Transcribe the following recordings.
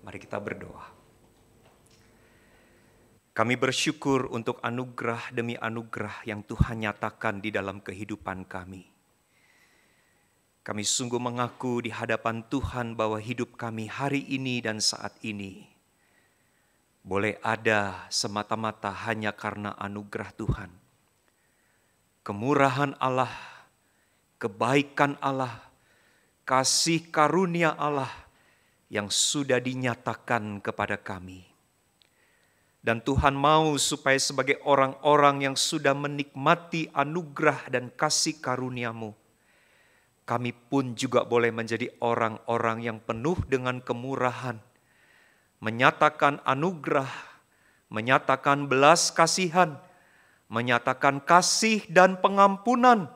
Mari kita berdoa. Kami bersyukur untuk anugerah demi anugerah yang Tuhan nyatakan di dalam kehidupan kami. Kami sungguh mengaku di hadapan Tuhan bahwa hidup kami hari ini dan saat ini boleh ada semata-mata hanya karena anugerah Tuhan. Kemurahan Allah, kebaikan Allah, kasih karunia Allah yang sudah dinyatakan kepada kami. Dan Tuhan mau supaya sebagai orang-orang yang sudah menikmati anugerah dan kasih karunia-Mu, kami pun juga boleh menjadi orang-orang yang penuh dengan kemurahan, menyatakan anugerah, menyatakan belas kasihan, menyatakan kasih dan pengampunan,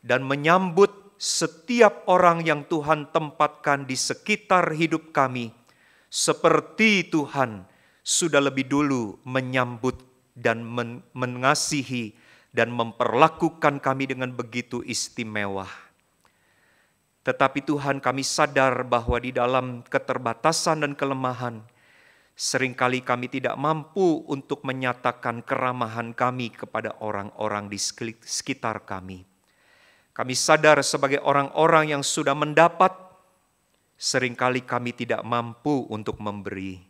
dan menyambut setiap orang yang Tuhan tempatkan di sekitar hidup kami, seperti Tuhan sudah lebih dulu menyambut dan mengasihi dan memperlakukan kami dengan begitu istimewa. Tetapi Tuhan, kami sadar bahwa di dalam keterbatasan dan kelemahan, seringkali kami tidak mampu untuk menyatakan keramahan kami kepada orang-orang di sekitar kami. Kami sadar sebagai orang-orang yang sudah mendapat, seringkali kami tidak mampu untuk memberi.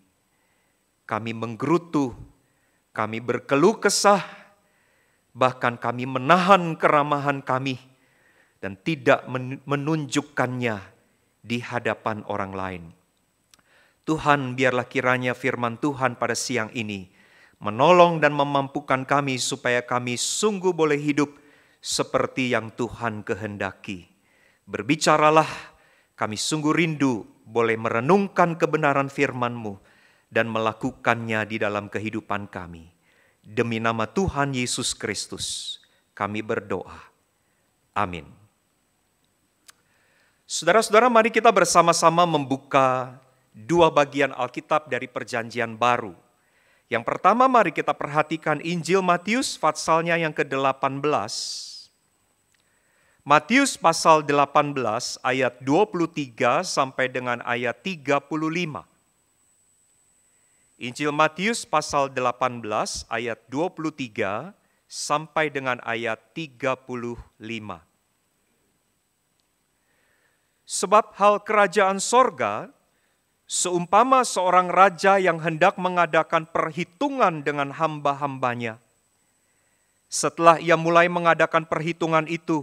Kami menggerutu, kami berkeluh kesah, bahkan kami menahan keramahan kami dan tidak menunjukkannya di hadapan orang lain. Tuhan, biarlah kiranya firman Tuhan pada siang ini menolong dan memampukan kami supaya kami sungguh boleh hidup seperti yang Tuhan kehendaki. Berbicaralah, kami sungguh rindu boleh merenungkan kebenaran firman-Mu dan melakukannya di dalam kehidupan kami. Demi nama Tuhan Yesus Kristus, kami berdoa. Amin. Saudara-saudara, mari kita bersama-sama membuka dua bagian Alkitab dari Perjanjian Baru. Yang pertama, mari kita perhatikan Injil Matius pasalnya yang ke-18. Matius pasal 18 ayat 23 sampai dengan ayat 35. Injil Matius pasal 18 ayat 23 sampai dengan ayat 35. Sebab hal kerajaan sorga seumpama seorang raja yang hendak mengadakan perhitungan dengan hamba-hambanya. Setelah ia mulai mengadakan perhitungan itu,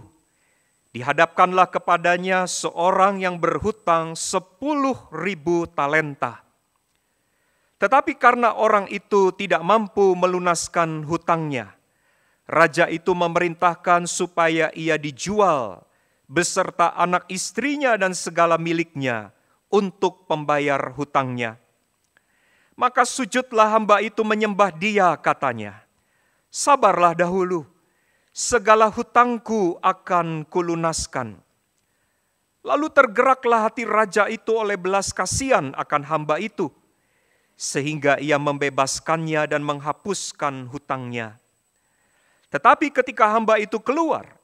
dihadapkanlah kepadanya seorang yang berhutang 10.000 talenta. Tetapi karena orang itu tidak mampu melunaskan hutangnya, raja itu memerintahkan supaya ia dijual beserta anak istrinya dan segala miliknya untuk pembayar hutangnya. Maka sujudlah hamba itu menyembah dia, katanya, "Sabarlah dahulu, segala hutangku akan kulunaskan." Lalu tergeraklah hati raja itu oleh belas kasihan akan hamba itu, sehingga ia membebaskannya dan menghapuskan hutangnya. Tetapi ketika hamba itu keluar,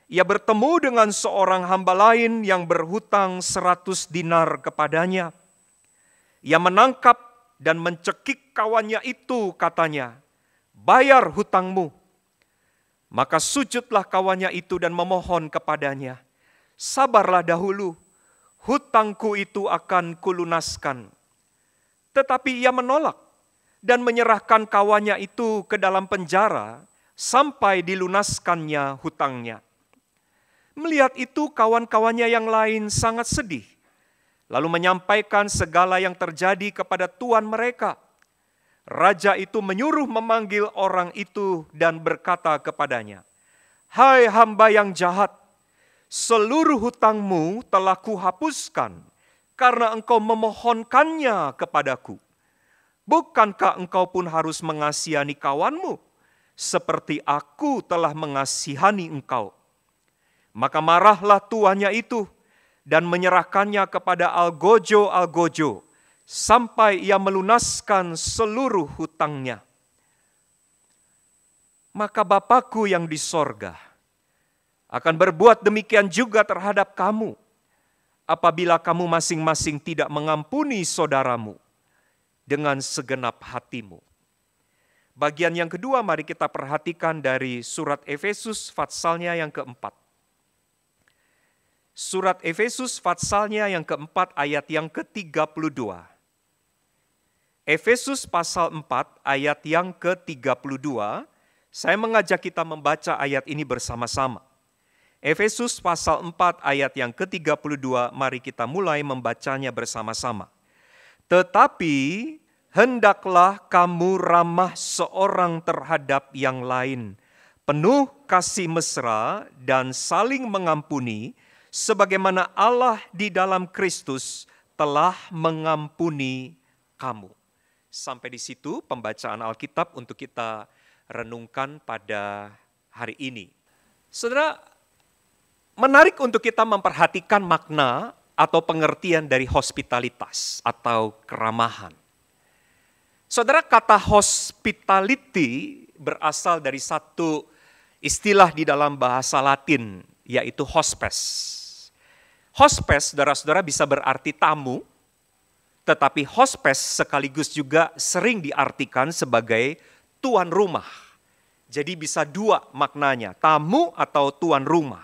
ia bertemu dengan seorang hamba lain yang berhutang 100 dinar kepadanya. Ia menangkap dan mencekik kawannya itu, katanya, "Bayar hutangmu." Maka sujudlah kawannya itu dan memohon kepadanya, "Sabarlah dahulu, hutangku itu akan kulunaskan." Tetapi ia menolak dan menyerahkan kawannya itu ke dalam penjara sampai dilunaskannya hutangnya. Melihat itu, kawan-kawannya yang lain sangat sedih, lalu menyampaikan segala yang terjadi kepada tuan mereka. Raja itu menyuruh memanggil orang itu dan berkata kepadanya, "Hai hamba yang jahat, seluruh hutangmu telah kuhapuskan karena engkau memohonkannya kepadaku. Bukankah engkau pun harus mengasihani kawanmu, seperti aku telah mengasihani engkau?" Maka marahlah tuannya itu dan menyerahkannya kepada algojo-algojo, sampai ia melunaskan seluruh hutangnya. Maka Bapa-Ku yang di sorga akan berbuat demikian juga terhadap kamu, apabila kamu masing-masing tidak mengampuni saudaramu dengan segenap hatimu. Bagian yang kedua mari kita perhatikan dari surat Efesus patsalnya yang keempat. Surat Efesus patsalnya yang keempat ayat yang ke-32. Efesus pasal 4 ayat yang ke-32, saya mengajak kita membaca ayat ini bersama-sama. Efesus pasal 4 ayat yang ke-32, mari kita mulai membacanya bersama-sama. Tetapi hendaklah kamu ramah seorang terhadap yang lain, penuh kasih mesra dan saling mengampuni, sebagaimana Allah di dalam Kristus telah mengampuni kamu. Sampai di situ pembacaan Alkitab untuk kita renungkan pada hari ini. Saudara, menarik untuk kita memperhatikan makna atau pengertian dari hospitalitas atau keramahan. Saudara, kata hospitality berasal dari satu istilah di dalam bahasa Latin, yaitu hospes. Hospes, saudara-saudara, bisa berarti tamu, tetapi hospes sekaligus juga sering diartikan sebagai tuan rumah. Jadi bisa dua maknanya, tamu atau tuan rumah.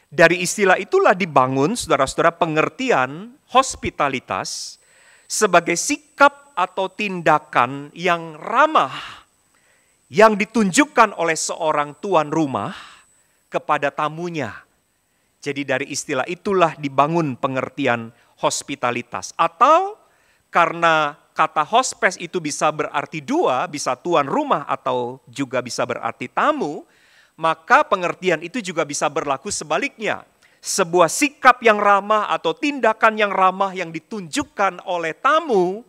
Dari istilah itulah dibangun, saudara-saudara, pengertian hospitalitas sebagai sikap atau tindakan yang ramah yang ditunjukkan oleh seorang tuan rumah kepada tamunya. Jadi dari istilah itulah dibangun pengertian hospitalitas. Atau karena kata hospes itu bisa berarti dua, bisa tuan rumah atau juga bisa berarti tamu, maka pengertian itu juga bisa berlaku sebaliknya. Sebuah sikap yang ramah atau tindakan yang ramah yang ditunjukkan oleh tamu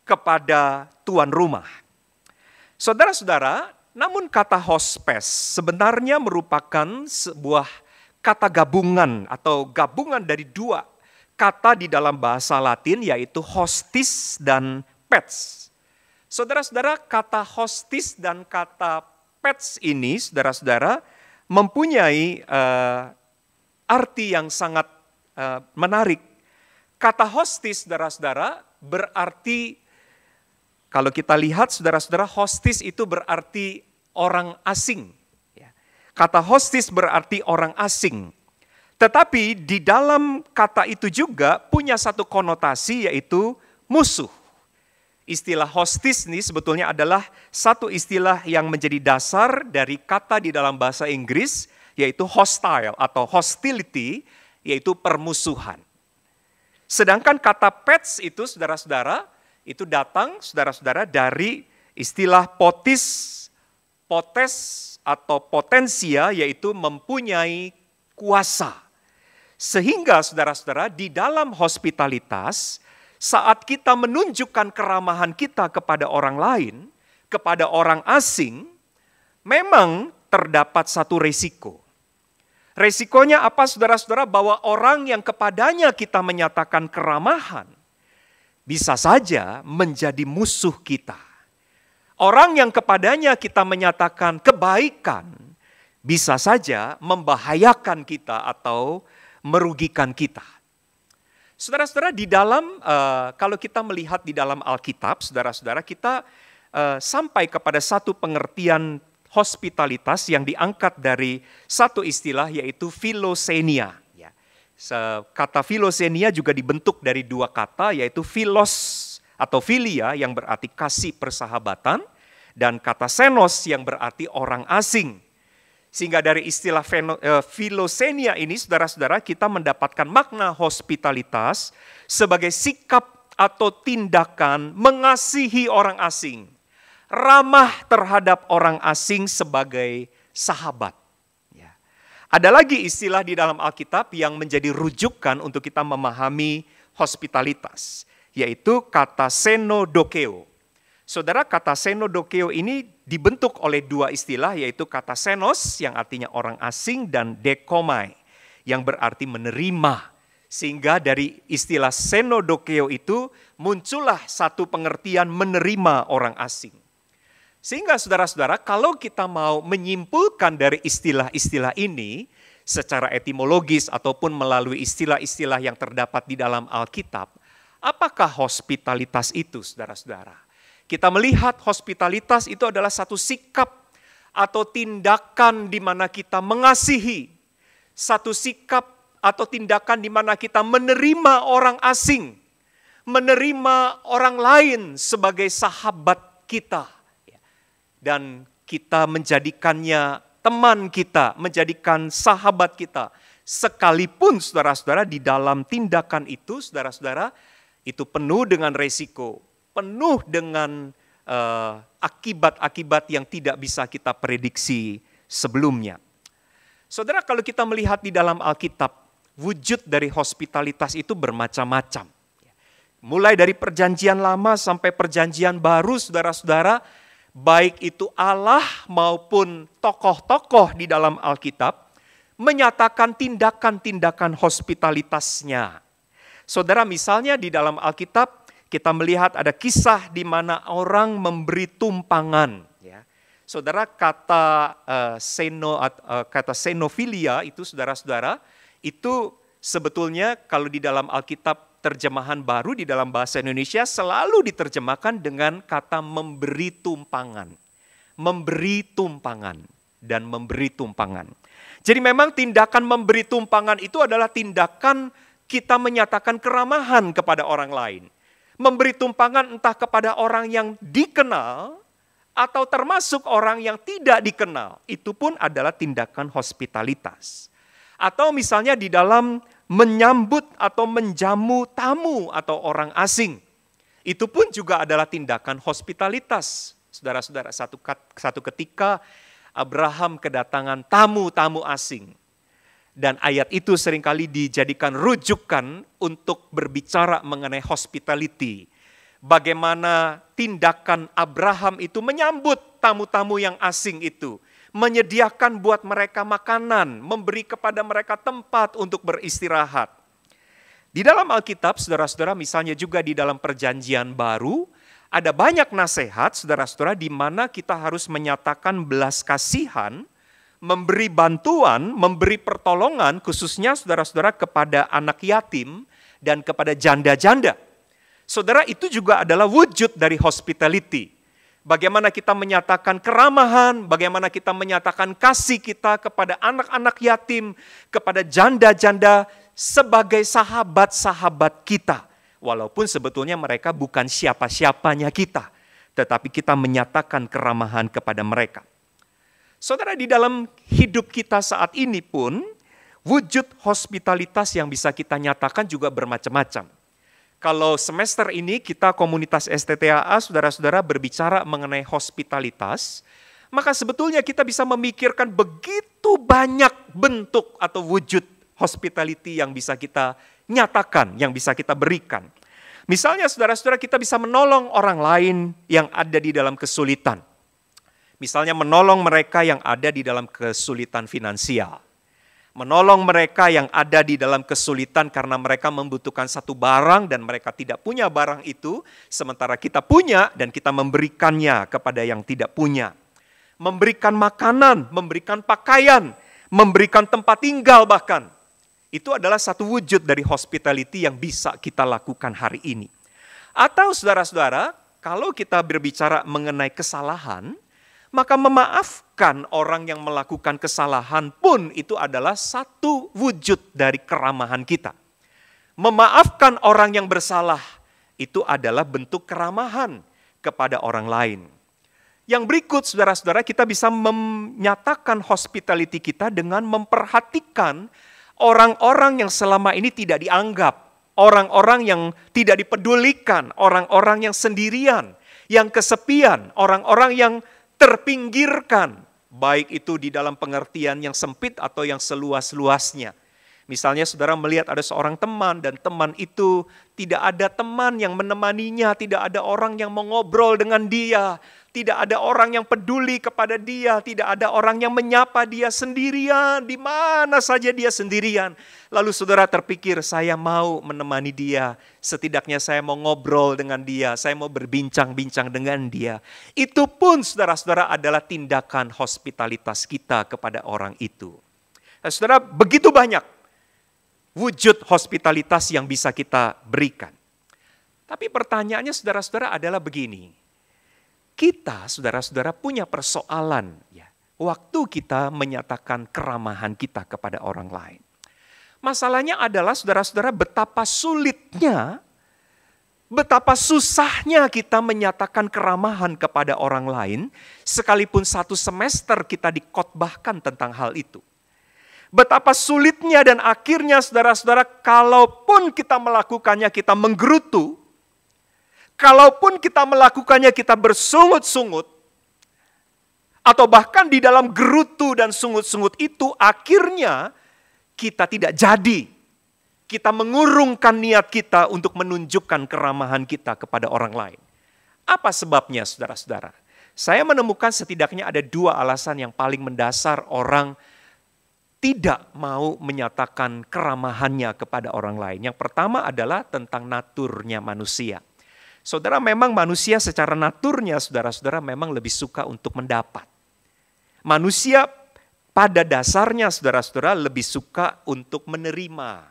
kepada tuan rumah. Saudara-saudara, namun kata hospes sebenarnya merupakan sebuah kata gabungan atau gabungan dari dua kata di dalam bahasa Latin, yaitu hostis dan pets. Saudara-saudara, kata hostis dan kata pets ini, saudara-saudara, mempunyai arti yang sangat menarik. Kata hostis, saudara-saudara, berarti, kalau kita lihat, saudara-saudara, hostis itu berarti orang asing. Kata hostis berarti orang asing. Tetapi di dalam kata itu juga punya satu konotasi, yaitu musuh. Istilah hostis ini sebetulnya adalah satu istilah yang menjadi dasar dari kata di dalam bahasa Inggris, yaitu hostile atau hostility, yaitu permusuhan. Sedangkan kata pets itu, saudara-saudara, itu datang, saudara-saudara, dari istilah potes atau potensia, yaitu mempunyai kuasa. Sehingga saudara-saudara, di dalam hospitalitas, saat kita menunjukkan keramahan kita kepada orang lain, kepada orang asing, memang terdapat satu resiko. Resikonya apa, saudara-saudara? Bahwa orang yang kepadanya kita menyatakan keramahan, bisa saja menjadi musuh kita. Orang yang kepadanya kita menyatakan kebaikan, bisa saja membahayakan kita atau merugikan kita. Saudara-saudara, di dalam, kalau kita melihat di dalam Alkitab, saudara-saudara, kita sampai kepada satu pengertian hospitalitas yang diangkat dari satu istilah, yaitu filosenia. Kata filosenia juga dibentuk dari dua kata, yaitu philos atau philia yang berarti kasih persahabatan, dan kata xenos yang berarti orang asing. Sehingga dari istilah filosenia ini, saudara-saudara, kita mendapatkan makna hospitalitas sebagai sikap atau tindakan mengasihi orang asing, ramah terhadap orang asing sebagai sahabat. Ada lagi istilah di dalam Alkitab yang menjadi rujukan untuk kita memahami hospitalitas, yaitu kata xenodokeo. Saudara, kata xenodokeo ini dibentuk oleh dua istilah, yaitu kata xenos yang artinya orang asing dan dekomai yang berarti menerima. Sehingga dari istilah xenodokeo itu muncullah satu pengertian menerima orang asing. Sehingga saudara-saudara, kalau kita mau menyimpulkan dari istilah-istilah ini, secara etimologis ataupun melalui istilah-istilah yang terdapat di dalam Alkitab, apakah hospitalitas itu, saudara-saudara? Kita melihat hospitalitas itu adalah satu sikap atau tindakan di mana kita mengasihi, satu sikap atau tindakan di mana kita menerima orang asing, menerima orang lain sebagai sahabat kita, dan kita menjadikannya teman kita, menjadikan sahabat kita. Sekalipun saudara-saudara di dalam tindakan itu, saudara-saudara, itu penuh dengan resiko, penuh dengan akibat-akibat yang tidak bisa kita prediksi sebelumnya. Saudara, kalau kita melihat di dalam Alkitab, wujud dari hospitalitas itu bermacam-macam. Mulai dari perjanjian lama sampai perjanjian baru, saudara-saudara, baik itu Allah maupun tokoh-tokoh di dalam Alkitab menyatakan tindakan-tindakan hospitalitasnya. Saudara, misalnya di dalam Alkitab kita melihat ada kisah di mana orang memberi tumpangan. Saudara, kata xenofilia itu, saudara-saudara, itu sebetulnya kalau di dalam Alkitab terjemahan baru di dalam bahasa Indonesia selalu diterjemahkan dengan kata memberi tumpangan. Memberi tumpangan dan memberi tumpangan. Jadi memang tindakan memberi tumpangan itu adalah tindakan kita menyatakan keramahan kepada orang lain. Memberi tumpangan entah kepada orang yang dikenal atau termasuk orang yang tidak dikenal. Itu pun adalah tindakan hospitalitas. Atau misalnya di dalam menyambut atau menjamu tamu atau orang asing. Itu pun juga adalah tindakan hospitalitas. Saudara-saudara, satu ketika Abraham kedatangan tamu-tamu asing. Dan ayat itu seringkali dijadikan rujukan untuk berbicara mengenai hospitality. Bagaimana tindakan Abraham itu menyambut tamu-tamu yang asing itu. Menyediakan buat mereka makanan, memberi kepada mereka tempat untuk beristirahat. Di dalam Alkitab, saudara-saudara, misalnya juga di dalam perjanjian baru, ada banyak nasihat, saudara-saudara, di mana kita harus menyatakan belas kasihan, memberi bantuan, memberi pertolongan, khususnya saudara-saudara kepada anak yatim dan kepada janda-janda. Saudara, itu juga adalah wujud dari hospitality. Bagaimana kita menyatakan keramahan, bagaimana kita menyatakan kasih kita kepada anak-anak yatim, kepada janda-janda sebagai sahabat-sahabat kita. Walaupun sebetulnya mereka bukan siapa-siapanya kita, tetapi kita menyatakan keramahan kepada mereka. Saudara, di dalam hidup kita saat ini pun, wujud hospitalitas yang bisa kita nyatakan juga bermacam-macam. Kalau semester ini kita komunitas STTAA, saudara-saudara, berbicara mengenai hospitalitas, maka sebetulnya kita bisa memikirkan begitu banyak bentuk atau wujud hospitality yang bisa kita nyatakan, yang bisa kita berikan. Misalnya saudara-saudara, kita bisa menolong orang lain yang ada di dalam kesulitan. Misalnya menolong mereka yang ada di dalam kesulitan finansial. Menolong mereka yang ada di dalam kesulitan karena mereka membutuhkan satu barang dan mereka tidak punya barang itu, sementara kita punya dan kita memberikannya kepada yang tidak punya. Memberikan makanan, memberikan pakaian, memberikan tempat tinggal bahkan. Itu adalah satu wujud dari hospitality yang bisa kita lakukan hari ini. Atau saudara-saudara, kalau kita berbicara mengenai kesalahan, maka memaafkan orang yang melakukan kesalahan pun itu adalah satu wujud dari keramahan kita. Memaafkan orang yang bersalah itu adalah bentuk keramahan kepada orang lain. Yang berikut, saudara-saudara, kita bisa menyatakan hospitality kita dengan memperhatikan orang-orang yang selama ini tidak dianggap, orang-orang yang tidak dipedulikan, orang-orang yang sendirian, yang kesepian, orang-orang yang terpinggirkan, baik itu di dalam pengertian yang sempit atau yang seluas-luasnya. Misalnya saudara melihat ada seorang teman dan teman itu tidak ada teman yang menemaninya, tidak ada orang yang mengobrol dengan dia, tidak ada orang yang peduli kepada dia, tidak ada orang yang menyapa dia, sendirian, di mana saja dia sendirian. Lalu saudara terpikir, saya mau menemani dia, setidaknya saya mau ngobrol dengan dia, saya mau berbincang-bincang dengan dia. Itu pun saudara-saudara adalah tindakan hospitalitas kita kepada orang itu. Saudara, begitu banyak wujud hospitalitas yang bisa kita berikan. Tapi pertanyaannya saudara-saudara adalah begini. Kita, saudara-saudara, punya persoalan ya, waktu kita menyatakan keramahan kita kepada orang lain. Masalahnya adalah saudara-saudara betapa sulitnya, betapa susahnya kita menyatakan keramahan kepada orang lain, sekalipun 1 semester kita dikhotbahkan tentang hal itu. Betapa sulitnya dan akhirnya saudara-saudara, kalaupun kita melakukannya kita menggerutu, kalaupun kita melakukannya kita bersungut-sungut, atau bahkan di dalam gerutu dan sungut-sungut itu akhirnya kita tidak jadi. Kita mengurungkan niat kita untuk menunjukkan keramahan kita kepada orang lain. Apa sebabnya saudara-saudara? Saya menemukan setidaknya ada 2 alasan yang paling mendasar orang tidak mau menyatakan keramahannya kepada orang lain. Yang pertama adalah tentang naturnya manusia. Saudara, memang manusia secara naturnya, saudara-saudara, memang lebih suka untuk mendapat. Manusia pada dasarnya, saudara-saudara, lebih suka untuk menerima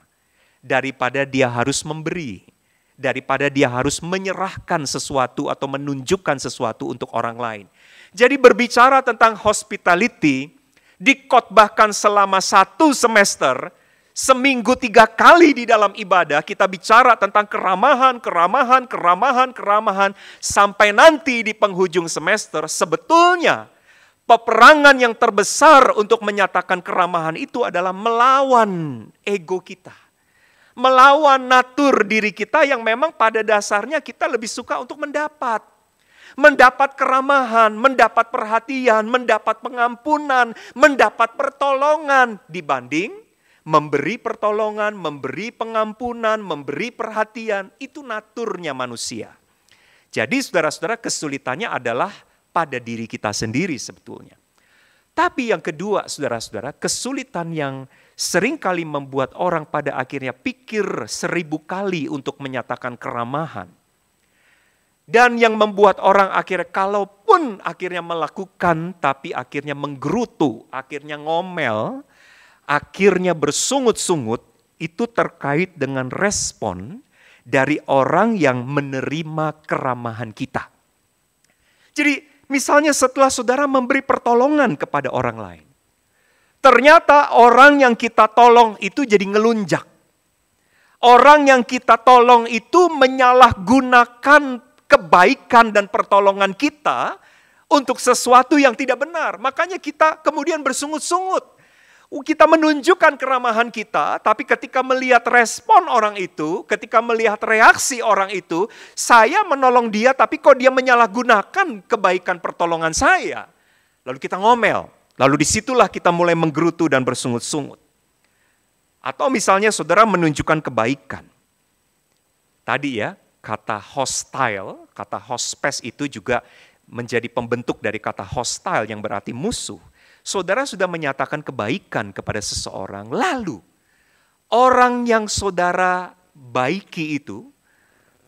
daripada dia harus memberi, daripada dia harus menyerahkan sesuatu atau menunjukkan sesuatu untuk orang lain. Jadi berbicara tentang hospitality, dikhotbahkan selama 1 semester, seminggu 3 kali di dalam ibadah, kita bicara tentang keramahan, sampai nanti di penghujung semester, sebetulnya peperangan yang terbesar untuk menyatakan keramahan itu adalah melawan ego kita. Melawan natur diri kita yang memang pada dasarnya kita lebih suka untuk mendapat. Mendapat keramahan, mendapat perhatian, mendapat pengampunan, mendapat pertolongan dibanding memberi pertolongan, memberi pengampunan, memberi perhatian. Itu naturnya manusia. Jadi saudara-saudara, kesulitannya adalah pada diri kita sendiri sebetulnya. Tapi yang kedua saudara-saudara, kesulitan yang seringkali membuat orang pada akhirnya pikir 1000 kali untuk menyatakan keramahan. Dan yang membuat orang akhirnya kalaupun akhirnya melakukan tapi akhirnya menggerutu, akhirnya ngomel, akhirnya bersungut-sungut, itu terkait dengan respon dari orang yang menerima keramahan kita. Jadi misalnya setelah saudara memberi pertolongan kepada orang lain, ternyata orang yang kita tolong itu jadi ngelunjak. Orang yang kita tolong itu menyalahgunakan kebaikan dan pertolongan kita untuk sesuatu yang tidak benar. Makanya kita kemudian bersungut-sungut. Kita menunjukkan keramahan kita, tapi ketika melihat respon orang itu, ketika melihat reaksi orang itu, saya menolong dia tapi kok dia menyalahgunakan kebaikan pertolongan saya. Lalu kita ngomel, lalu disitulah kita mulai menggerutu dan bersungut-sungut. Atau misalnya saudara menunjukkan kebaikan. Tadi ya, kata hostile, kata hospes itu juga menjadi pembentuk dari kata hostile yang berarti musuh. Saudara sudah menyatakan kebaikan kepada seseorang, lalu orang yang saudara baiki itu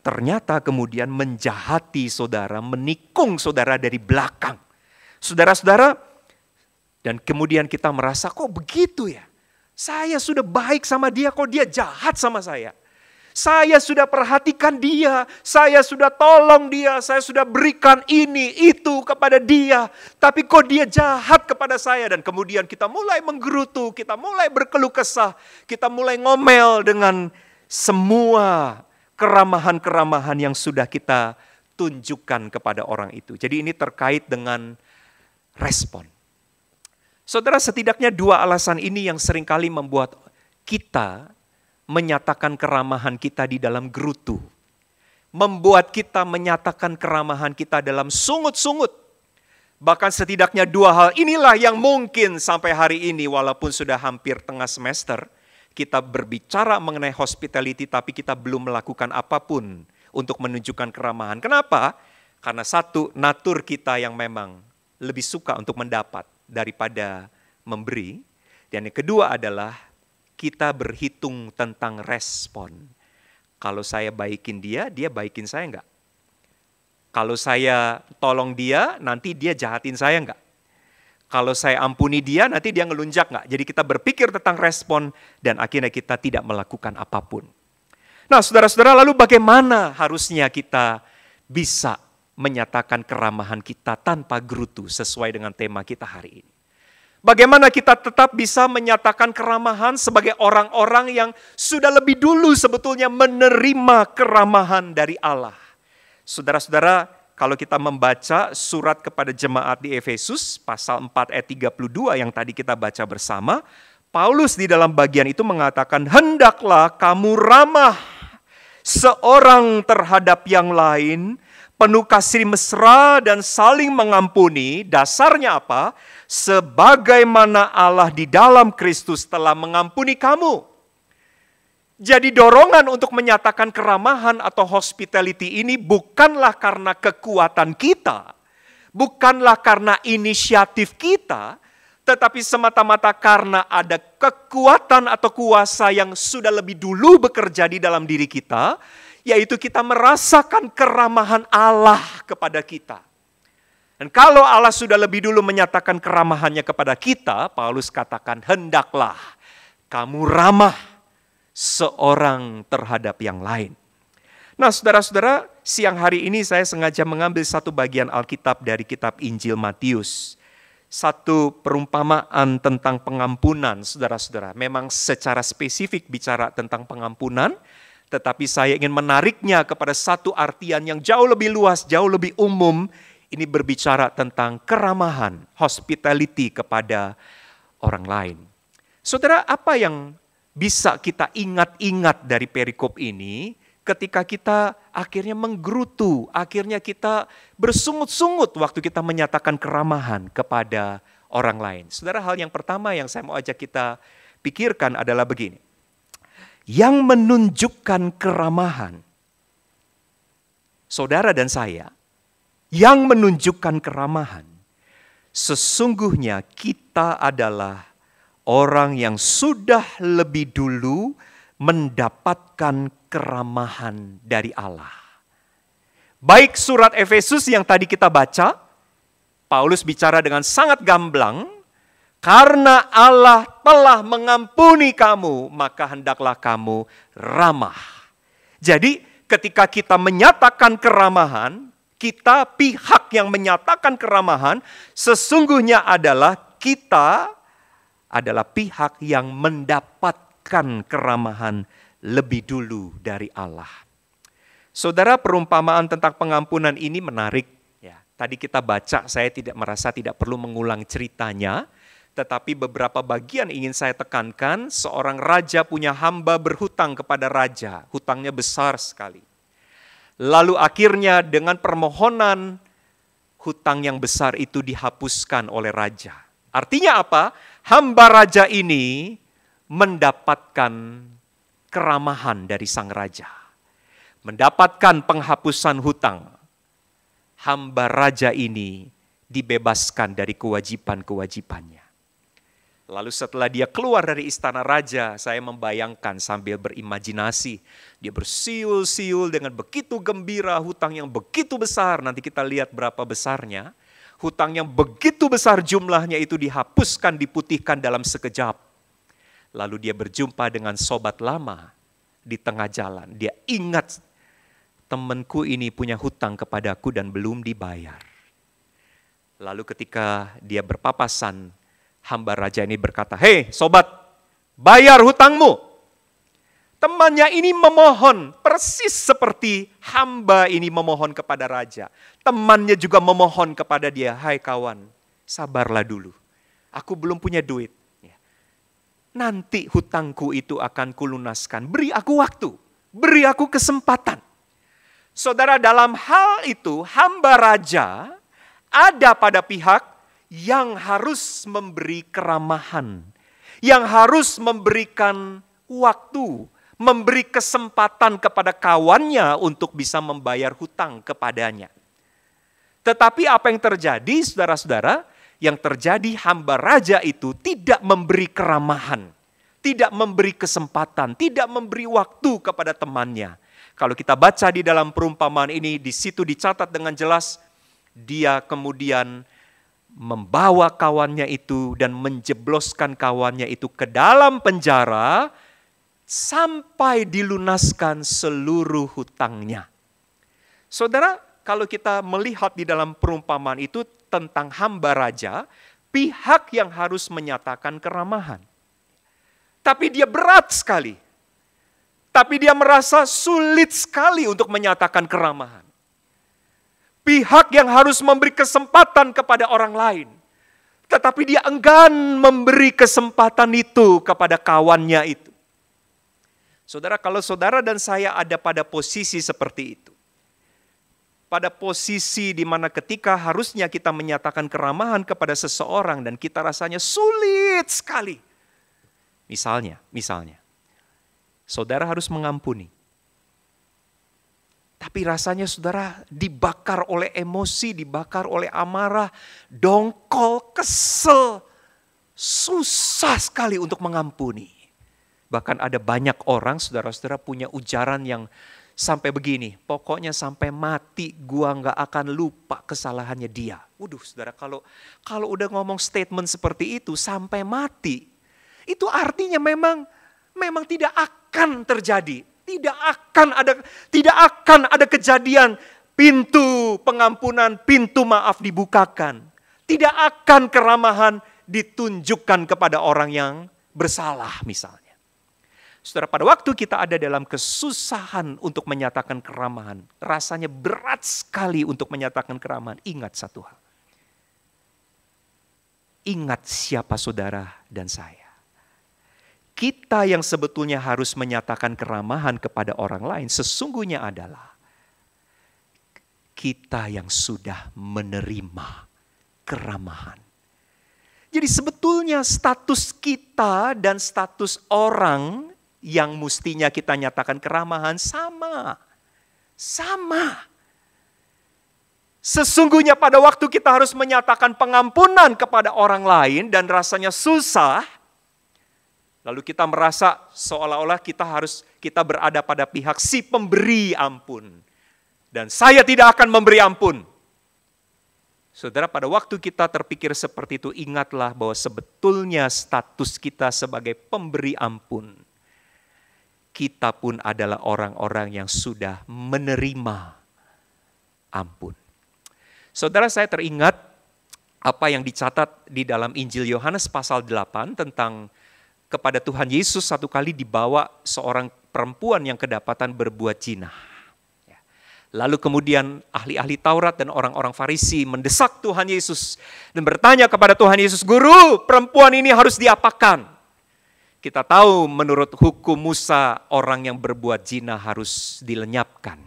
ternyata kemudian menjahati saudara, menikung saudara dari belakang. Saudara-saudara, dan kemudian kita merasa kok begitu ya? Saya sudah baik sama dia, kok dia jahat sama saya? Saya sudah perhatikan dia, saya sudah tolong dia, saya sudah berikan ini, itu kepada dia. Tapi kok dia jahat kepada saya? Dan kemudian kita mulai menggerutu, kita mulai berkeluh kesah, kita mulai ngomel dengan semua keramahan-keramahan yang sudah kita tunjukkan kepada orang itu. Jadi ini terkait dengan respon. Saudara, setidaknya 2 alasan ini yang seringkali membuat kita menyatakan keramahan kita di dalam gerutu. Membuat kita menyatakan keramahan kita dalam sungut-sungut. Bahkan setidaknya 2 hal inilah yang mungkin sampai hari ini walaupun sudah hampir tengah semester, kita berbicara mengenai hospitality tapi kita belum melakukan apapun untuk menunjukkan keramahan. Kenapa? Karena satu, natur kita yang memang lebih suka untuk mendapat daripada memberi. Dan yang kedua adalah kita berhitung tentang respon. Kalau saya baikin dia, dia baikin saya enggak? Kalau saya tolong dia, nanti dia jahatin saya enggak? Kalau saya ampuni dia, nanti dia ngelunjak nggak? Jadi kita berpikir tentang respon dan akhirnya kita tidak melakukan apapun. Nah, saudara-saudara, lalu bagaimana harusnya kita bisa menyatakan keramahan kita tanpa gerutu sesuai dengan tema kita hari ini? Bagaimana kita tetap bisa menyatakan keramahan sebagai orang-orang yang sudah lebih dulu sebetulnya menerima keramahan dari Allah? Saudara-saudara, kalau kita membaca surat kepada jemaat di Efesus, pasal 4 ayat 32 yang tadi kita baca bersama, Paulus di dalam bagian itu mengatakan, hendaklah kamu ramah seorang terhadap yang lain, penuh kasih mesra dan saling mengampuni. Dasarnya apa? Sebagaimana Allah di dalam Kristus telah mengampuni kamu. Jadi dorongan untuk menyatakan keramahan atau hospitality ini bukanlah karena kekuatan kita, bukanlah karena inisiatif kita, tetapi semata-mata karena ada kekuatan atau kuasa yang sudah lebih dulu bekerja di dalam diri kita, yaitu kita merasakan keramahan Allah kepada kita. Dan kalau Allah sudah lebih dulu menyatakan keramahannya kepada kita, Paulus katakan, hendaklah kamu ramah seorang terhadap yang lain. Nah, saudara-saudara, siang hari ini saya sengaja mengambil satu bagian Alkitab dari kitab Injil Matius. Satu perumpamaan tentang pengampunan, saudara-saudara. Memang secara spesifik bicara tentang pengampunan, tetapi saya ingin menariknya kepada satu artian yang jauh lebih luas, jauh lebih umum. Ini berbicara tentang keramahan, hospitality kepada orang lain. Saudara, apa yang bisa kita ingat-ingat dari perikop ini ketika kita akhirnya menggerutu, akhirnya kita bersungut-sungut waktu kita menyatakan keramahan kepada orang lain. Saudara, hal yang pertama yang saya mau ajak kita pikirkan adalah begini. Yang menunjukkan keramahan, saudara dan saya, yang menunjukkan keramahan, sesungguhnya kita adalah orang yang sudah lebih dulu mendapatkan keramahan dari Allah. Baik surat Efesus yang tadi kita baca, Paulus bicara dengan sangat gamblang, karena Allah telah mengampuni kamu, maka hendaklah kamu ramah. Jadi ketika kita menyatakan keramahan, kita pihak yang menyatakan keramahan, sesungguhnya adalah kita adalah pihak yang mendapatkan keramahan lebih dulu dari Allah. Saudara, perumpamaan tentang pengampunan ini menarik. Ya, tadi kita baca, saya merasa tidak perlu mengulang ceritanya, tetapi beberapa bagian ingin saya tekankan. Seorang raja punya hamba berhutang kepada raja, hutangnya besar sekali. Lalu akhirnya dengan permohonan, hutang yang besar itu dihapuskan oleh raja. Artinya apa? Hamba raja ini mendapatkan keramahan dari sang raja. Mendapatkan penghapusan hutang. Hamba raja ini dibebaskan dari kewajiban-kewajibannya. Lalu setelah dia keluar dari istana raja, saya membayangkan sambil berimajinasi. Dia bersiul-siul dengan begitu gembira, hutang yang begitu besar. Nanti kita lihat berapa besarnya. Hutang yang begitu besar jumlahnya itu dihapuskan, diputihkan dalam sekejap. Lalu dia berjumpa dengan sobat lama di tengah jalan. Dia ingat, temanku ini punya hutang kepadaku dan belum dibayar. Lalu ketika dia berpapasan, hamba raja ini berkata, "Hei sobat, bayar hutangmu." Temannya ini memohon persis seperti hamba ini memohon kepada raja. Temannya juga memohon kepada dia, "Hai kawan, sabarlah dulu. Aku belum punya duit. Nanti hutangku itu akan kulunaskan. Beri aku waktu, beri aku kesempatan." Saudara, dalam hal itu hamba raja ada pada pihak yang harus memberi keramahan, yang harus memberikan waktu, memberi kesempatan kepada kawannya untuk bisa membayar hutang kepadanya. Tetapi apa yang terjadi, saudara-saudara? Yang terjadi, hamba raja itu tidak memberi keramahan, tidak memberi kesempatan, tidak memberi waktu kepada temannya. Kalau kita baca di dalam perumpamaan ini, di situ dicatat dengan jelas, dia kemudian membawa kawannya itu dan menjebloskan kawannya itu ke dalam penjara sampai dilunaskan seluruh hutangnya. Saudara, kalau kita melihat di dalam perumpamaan itu tentang hamba raja, pihak yang harus menyatakan keramahan. Tapi dia berat sekali. Tapi dia merasa sulit sekali untuk menyatakan keramahan. Pihak yang harus memberi kesempatan kepada orang lain. Tetapi dia enggan memberi kesempatan itu kepada kawannya itu. Saudara, kalau saudara dan saya ada pada posisi seperti itu. Pada posisi di mana ketika harusnya kita menyatakan keramahan kepada seseorang dan kita rasanya sulit sekali. Misalnya, saudara harus mengampuni. Tapi rasanya saudara dibakar oleh emosi, dibakar oleh amarah, dongkol, kesel. Susah sekali untuk mengampuni. Bahkan ada banyak orang, saudara-saudara punya ujaran yang sampai begini, pokoknya sampai mati gua gak akan lupa kesalahannya dia. Waduh saudara, kalau udah ngomong statement seperti itu sampai mati, itu artinya memang tidak akan terjadi. Tidak akan ada kejadian pintu pengampunan, pintu maaf dibukakan. Tidak akan keramahan ditunjukkan kepada orang yang bersalah misalnya. Saudara, pada waktu kita ada dalam kesusahan untuk menyatakan keramahan, rasanya berat sekali untuk menyatakan keramahan. Ingat satu hal. Ingat siapa saudara dan saya. Kita yang sebetulnya harus menyatakan keramahan kepada orang lain sesungguhnya adalah kita yang sudah menerima keramahan. Jadi sebetulnya status kita dan status orang yang mestinya kita nyatakan keramahan sama. Sesungguhnya pada waktu kita harus menyatakan pengampunan kepada orang lain dan rasanya susah, lalu kita merasa seolah-olah kita berada pada pihak si pemberi ampun. Dan saya tidak akan memberi ampun. Saudara, pada waktu kita terpikir seperti itu, ingatlah bahwa sebetulnya status kita sebagai pemberi ampun. Kita pun adalah orang-orang yang sudah menerima ampun. Saudara, saya teringat apa yang dicatat di dalam Injil Yohanes pasal 8 tentang kepada Tuhan Yesus satu kali dibawa seorang perempuan yang kedapatan berbuat zina. Lalu kemudian ahli-ahli Taurat dan orang-orang Farisi mendesak Tuhan Yesus dan bertanya kepada Tuhan Yesus, "Guru, perempuan ini harus diapakan?" Kita tahu menurut hukum Musa orang yang berbuat zina harus dilenyapkan.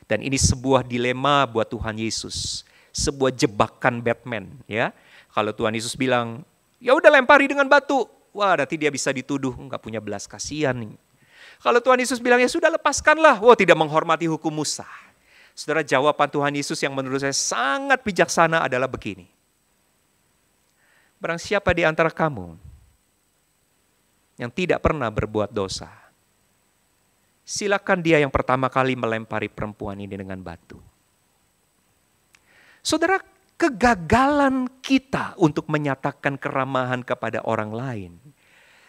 Dan ini sebuah dilema buat Tuhan Yesus, sebuah jebakan Batman, ya. Kalau Tuhan Yesus bilang, "Ya udah lempari dengan batu." Wah, nanti dia bisa dituduh nggak punya belas kasihan nih. Kalau Tuhan Yesus bilang, "Ya sudah lepaskanlah." Wah, tidak menghormati hukum Musa. Saudara, jawaban Tuhan Yesus yang menurut saya sangat bijaksana adalah begini. Barang siapa di antara kamu yang tidak pernah berbuat dosa, silakan dia yang pertama kali melempari perempuan ini dengan batu. Saudara, kegagalan kita untuk menyatakan keramahan kepada orang lain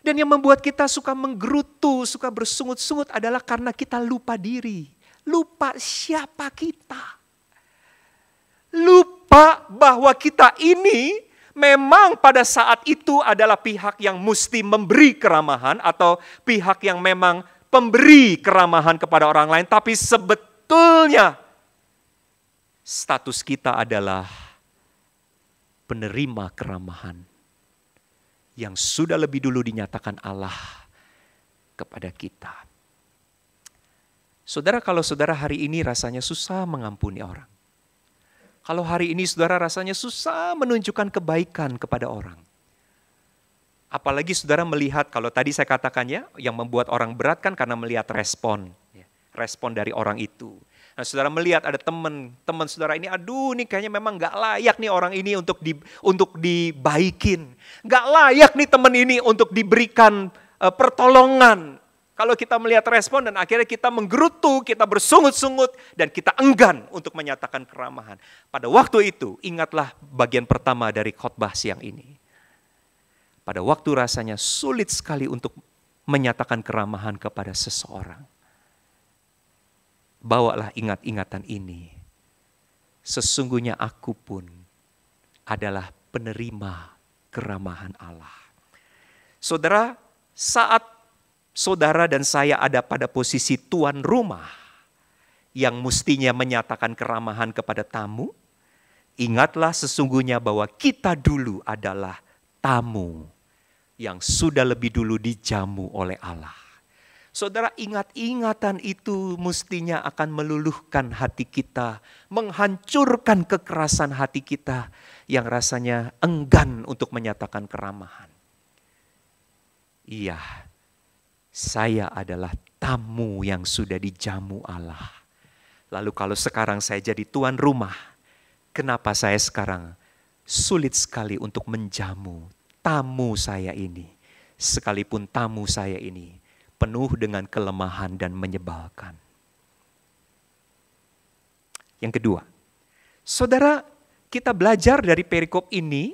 dan yang membuat kita suka menggerutu, suka bersungut-sungut adalah karena kita lupa diri, lupa siapa kita. Lupa bahwa kita ini memang pada saat itu adalah pihak yang mesti memberi keramahan atau pihak yang memang pemberi keramahan kepada orang lain, tapi sebetulnya status kita adalah penerima keramahan yang sudah lebih dulu dinyatakan Allah kepada kita. Saudara, kalau saudara hari ini rasanya susah mengampuni orang. Kalau hari ini saudara rasanya susah menunjukkan kebaikan kepada orang. Apalagi saudara melihat, kalau tadi saya katakan ya, yang membuat orang berat kan karena melihat respon dari orang itu. Nah, saudara melihat ada teman saudara ini, aduh nih kayaknya memang gak layak nih orang ini untuk dibaikin. Gak layak nih teman ini untuk diberikan pertolongan. Kalau kita melihat respon dan akhirnya kita menggerutu, kita bersungut-sungut, dan kita enggan untuk menyatakan keramahan. Pada waktu itu, ingatlah bagian pertama dari khotbah siang ini. Pada waktu rasanya sulit sekali untuk menyatakan keramahan kepada seseorang. Bawalah ingat-ingatan ini. Sesungguhnya aku pun adalah penerima keramahan Allah. Saudara, saat saudara dan saya ada pada posisi tuan rumah yang mestinya menyatakan keramahan kepada tamu, ingatlah sesungguhnya bahwa kita dulu adalah tamu yang sudah lebih dulu dijamu oleh Allah. Saudara, ingat-ingatan itu mestinya akan meluluhkan hati kita, menghancurkan kekerasan hati kita yang rasanya enggan untuk menyatakan keramahan. Iya, saya adalah tamu yang sudah dijamu Allah. Lalu kalau sekarang saya jadi tuan rumah, kenapa saya sekarang sulit sekali untuk menjamu tamu saya ini? Sekalipun tamu saya ini penuh dengan kelemahan dan menyebalkan. Yang kedua, saudara, kita belajar dari perikop ini.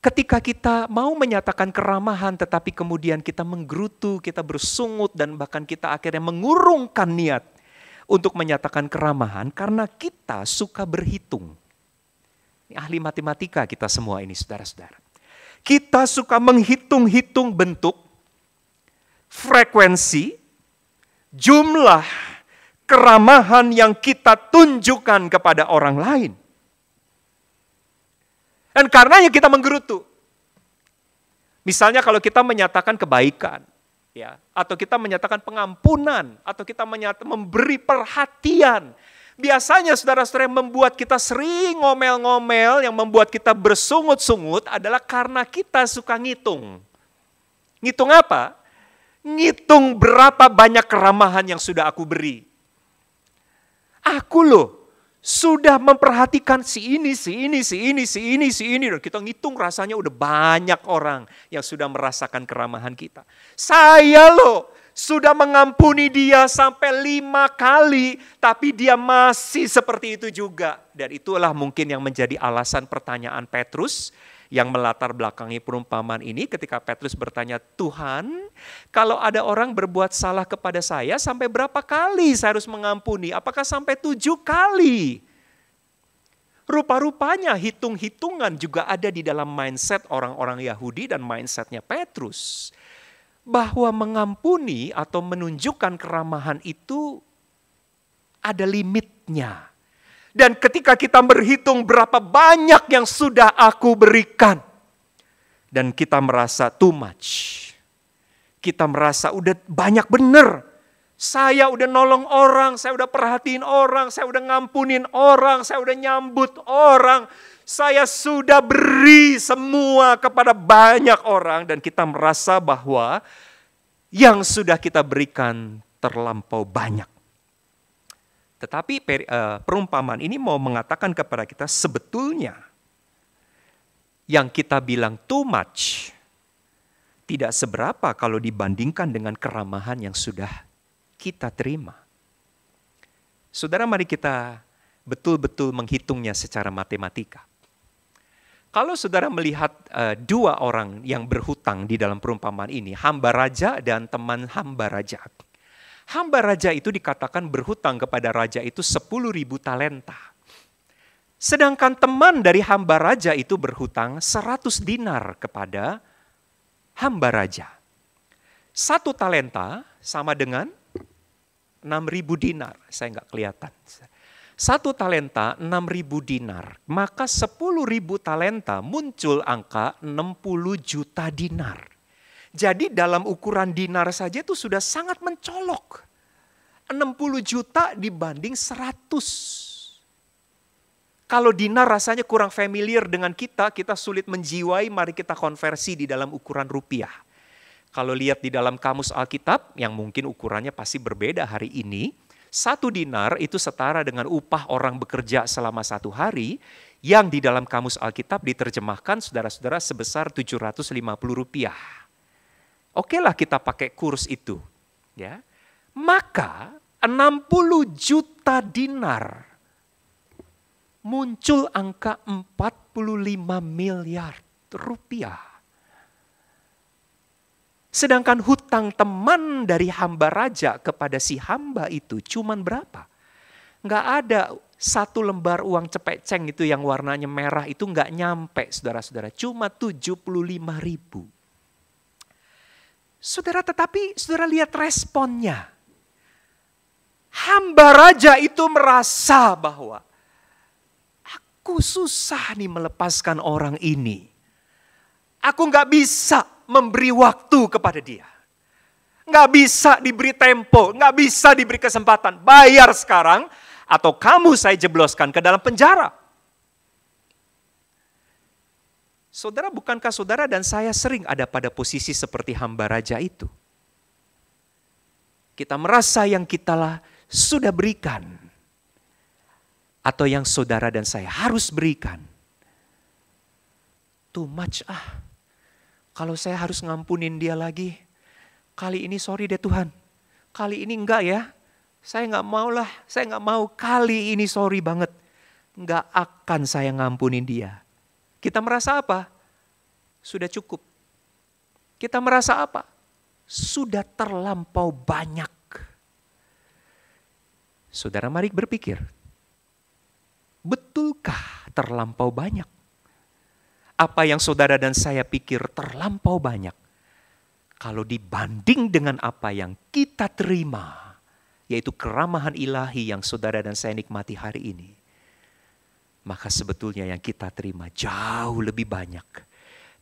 Ketika kita mau menyatakan keramahan tetapi kemudian kita menggerutu, kita bersungut dan bahkan kita akhirnya mengurungkan niat untuk menyatakan keramahan karena kita suka berhitung. Ini ahli matematika kita semua ini saudara-saudara. Kita suka menghitung-hitung bentuk, frekuensi, jumlah keramahan yang kita tunjukkan kepada orang lain. Dan karenanya kita menggerutu. Misalnya kalau kita menyatakan kebaikan, ya, atau kita menyatakan pengampunan, atau kita memberi perhatian. Biasanya saudara-saudara yang membuat kita sering ngomel-ngomel, yang membuat kita bersungut-sungut adalah karena kita suka ngitung. Ngitung apa? Ngitung berapa banyak keramahan yang sudah aku beri. Aku loh sudah memperhatikan si ini. Dan kita ngitung rasanya udah banyak orang yang sudah merasakan keramahan kita. Saya loh sudah mengampuni dia sampai 5 kali, tapi dia masih seperti itu juga. Dan itulah mungkin yang menjadi alasan pertanyaan Petrus yang melatar belakangi perumpamaan ini ketika Petrus bertanya, Tuhan, kalau ada orang berbuat salah kepada saya, sampai berapa kali saya harus mengampuni? Apakah sampai 7 kali? Rupa-rupanya hitung-hitungan juga ada di dalam mindset orang-orang Yahudi dan mindsetnya Petrus. Bahwa mengampuni atau menunjukkan keramahan itu ada limitnya. Dan ketika kita berhitung berapa banyak yang sudah aku berikan. Dan kita merasa too much. Kita merasa udah banyak bener. Saya udah nolong orang, saya udah perhatiin orang, saya udah ngampunin orang, saya udah nyambut orang. Saya sudah beri semua kepada banyak orang. Dan kita merasa bahwa yang sudah kita berikan terlampau banyak. Tetapi perumpamaan ini mau mengatakan kepada kita sebetulnya yang kita bilang too much tidak seberapa kalau dibandingkan dengan keramahan yang sudah kita terima. Saudara, mari kita betul-betul menghitungnya secara matematika. Kalau saudara melihat 2 orang yang berhutang di dalam perumpamaan ini, hamba raja dan teman hamba raja. Hamba raja itu dikatakan berhutang kepada raja itu 10.000 talenta. Sedangkan teman dari hamba raja itu berhutang 100 dinar kepada hamba raja. 1 talenta sama dengan 6.000 dinar. Saya nggak kelihatan. 1 talenta 6.000 dinar. Maka 10.000 talenta muncul angka 60 juta dinar. Jadi dalam ukuran dinar saja itu sudah sangat mencolok. 60 juta dibanding 100. Kalau dinar rasanya kurang familiar dengan kita sulit menjiwai, mari kita konversi di dalam ukuran rupiah. Kalau lihat di dalam kamus Alkitab, yang mungkin ukurannya pasti berbeda hari ini, 1 dinar itu setara dengan upah orang bekerja selama 1 hari, yang di dalam kamus Alkitab diterjemahkan saudara-saudara sebesar 750 rupiah. Oke lah kita pakai kurs itu. Ya. Maka 60 juta dinar, muncul angka 45 miliar rupiah. Sedangkan hutang teman dari hamba raja kepada si hamba itu cuman berapa? Nggak ada satu lembar uang cepek-ceng itu yang warnanya merah itu nggak nyampe, saudara-saudara. Cuma 75.000. Saudara, tetapi saudara lihat responnya. Hamba raja itu merasa bahwa aku susah nih melepaskan orang ini. Aku nggak bisa memberi waktu kepada dia. Nggak bisa diberi tempo, nggak bisa diberi kesempatan. Bayar sekarang atau kamu saya jebloskan ke dalam penjara. Saudara, bukankah saudara dan saya sering ada pada posisi seperti hamba raja itu? Kita merasa yang kita sudah berikan, atau yang saudara dan saya harus berikan, too much Kalau saya harus ngampunin dia lagi, kali ini sorry deh Tuhan, kali ini enggak ya, saya enggak mau lah, saya enggak mau, kali ini sorry banget, enggak akan saya ngampunin dia. Kita merasa apa? Sudah cukup. Kita merasa apa? Sudah terlampau banyak. Saudara, mari berpikir, betulkah terlampau banyak? Apa yang saudara dan saya pikir terlampau banyak, kalau dibanding dengan apa yang kita terima, yaitu keramahan ilahi yang saudara dan saya nikmati hari ini, maka sebetulnya yang kita terima jauh lebih banyak.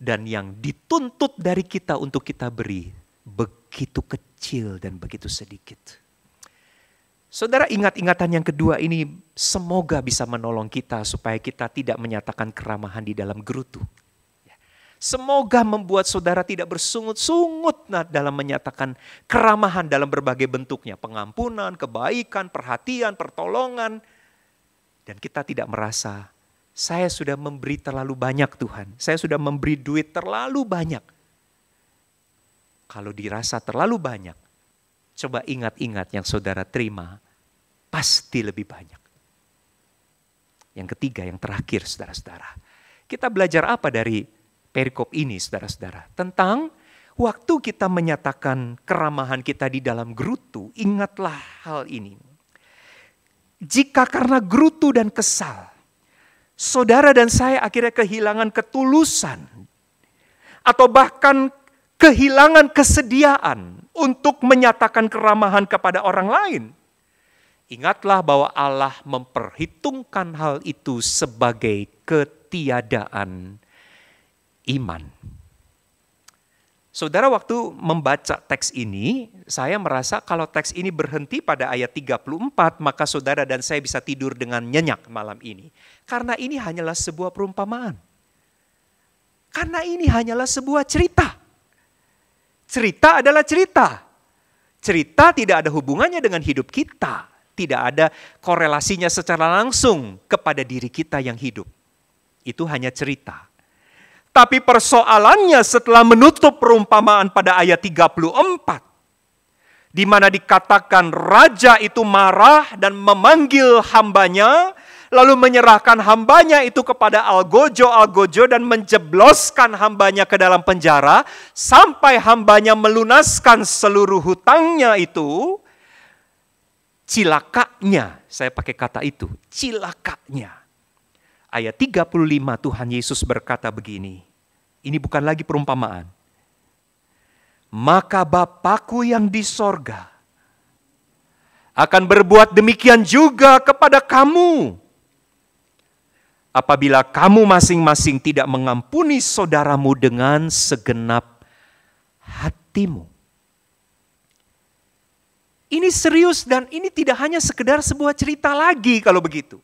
Dan yang dituntut dari kita untuk kita beri begitu kecil dan begitu sedikit. Saudara, ingatan yang kedua ini semoga bisa menolong kita supaya kita tidak menyatakan keramahan di dalam gerutu. Semoga membuat saudara tidak bersungut-sungut dalam menyatakan keramahan dalam berbagai bentuknya. Pengampunan, kebaikan, perhatian, pertolongan. Dan kita tidak merasa, saya sudah memberi terlalu banyak Tuhan. Saya sudah memberi duit terlalu banyak. Kalau dirasa terlalu banyak, coba ingat-ingat yang saudara terima, pasti lebih banyak. Yang ketiga, yang terakhir saudara-saudara. Kita belajar apa dari perikop ini saudara-saudara? Tentang waktu kita menyatakan keramahan kita di dalam gerutu, ingatlah hal ini. Jika karena gerutu dan kesal, saudara dan saya akhirnya kehilangan ketulusan, atau bahkan kehilangan kesediaan untuk menyatakan keramahan kepada orang lain, ingatlah bahwa Allah memperhitungkan hal itu sebagai ketiadaan iman. Saudara, waktu membaca teks ini, saya merasa kalau teks ini berhenti pada ayat 34, maka saudara dan saya bisa tidur dengan nyenyak malam ini. Karena ini hanyalah sebuah perumpamaan. Karena ini hanyalah sebuah cerita. Cerita adalah cerita. Cerita tidak ada hubungannya dengan hidup kita. Tidak ada korelasinya secara langsung kepada diri kita yang hidup. Itu hanya cerita. Tapi persoalannya setelah menutup perumpamaan pada ayat 34. Di mana dikatakan raja itu marah dan memanggil hambanya. Lalu menyerahkan hambanya itu kepada algojo dan menjebloskan hambanya ke dalam penjara. Sampai hambanya melunaskan seluruh hutangnya itu. Cilakanya, saya pakai kata itu, cilakanya. Ayat 35 Tuhan Yesus berkata begini, ini bukan lagi perumpamaan. Maka Bapakku yang di sorga akan berbuat demikian juga kepada kamu. Apabila kamu masing-masing tidak mengampuni saudaramu dengan segenap hatimu. Ini serius dan ini tidak hanya sekedar sebuah cerita lagi kalau begitu.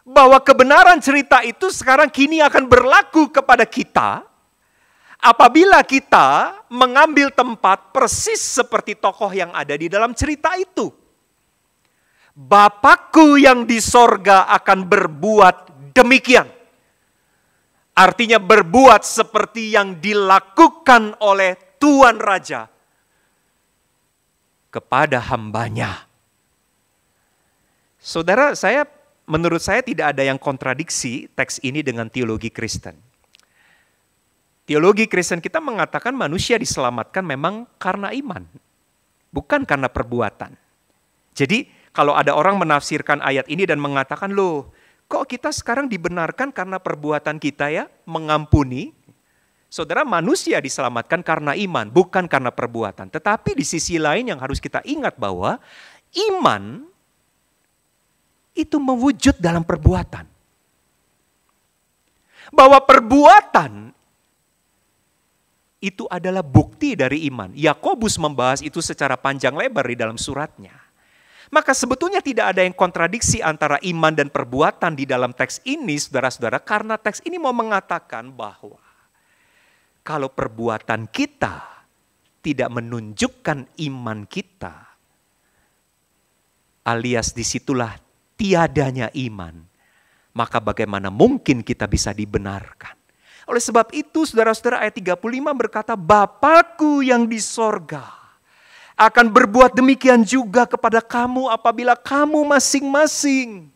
Bahwa kebenaran cerita itu sekarang kini akan berlaku kepada kita apabila kita mengambil tempat persis seperti tokoh yang ada di dalam cerita itu. Bapakku yang di sorga akan berbuat demikian. Artinya berbuat seperti yang dilakukan oleh Tuan Raja kepada hambanya. Saudara, menurut saya tidak ada yang kontradiksi teks ini dengan teologi Kristen. Teologi Kristen kita mengatakan manusia diselamatkan memang karena iman, bukan karena perbuatan. Jadi kalau ada orang menafsirkan ayat ini dan mengatakan, loh kok kita sekarang dibenarkan karena perbuatan kita ya, mengampuni. Saudara, manusia diselamatkan karena iman, bukan karena perbuatan. Tetapi di sisi lain yang harus kita ingat bahwa iman itu mewujud dalam perbuatan. Bahwa perbuatan itu adalah bukti dari iman. Yakobus membahas itu secara panjang lebar di dalam suratnya. Maka sebetulnya tidak ada yang kontradiksi antara iman dan perbuatan di dalam teks ini, saudara-saudara, karena teks ini mau mengatakan bahwa kalau perbuatan kita tidak menunjukkan iman kita, alias disitulah tiadanya iman, maka bagaimana mungkin kita bisa dibenarkan? Oleh sebab itu, saudara-saudara, ayat 35 berkata, Bapakku yang di sorga akan berbuat demikian juga kepada kamu apabila kamu masing-masing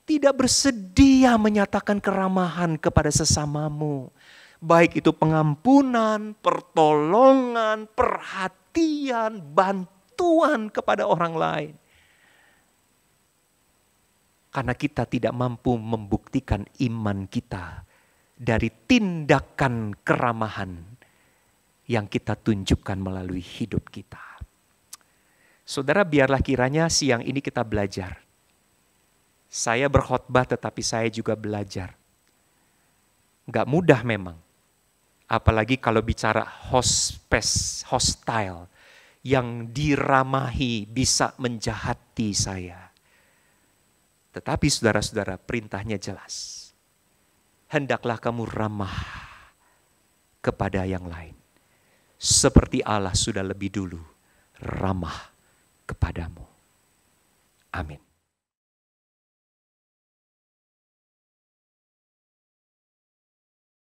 tidak bersedia menyatakan keramahan kepada sesamamu. Baik itu pengampunan, pertolongan, perhatian, bantuan kepada orang lain. Karena kita tidak mampu membuktikan iman kita dari tindakan keramahan yang kita tunjukkan melalui hidup kita. Saudara, biarlah kiranya siang ini kita belajar. Saya berkhotbah tetapi saya juga belajar. Gak mudah memang. Apalagi kalau bicara hostile, yang diramahi bisa menjahati saya. Tetapi saudara-saudara, perintahnya jelas. Hendaklah kamu ramah kepada yang lain. Seperti Allah sudah lebih dulu ramah kepadamu. Amin.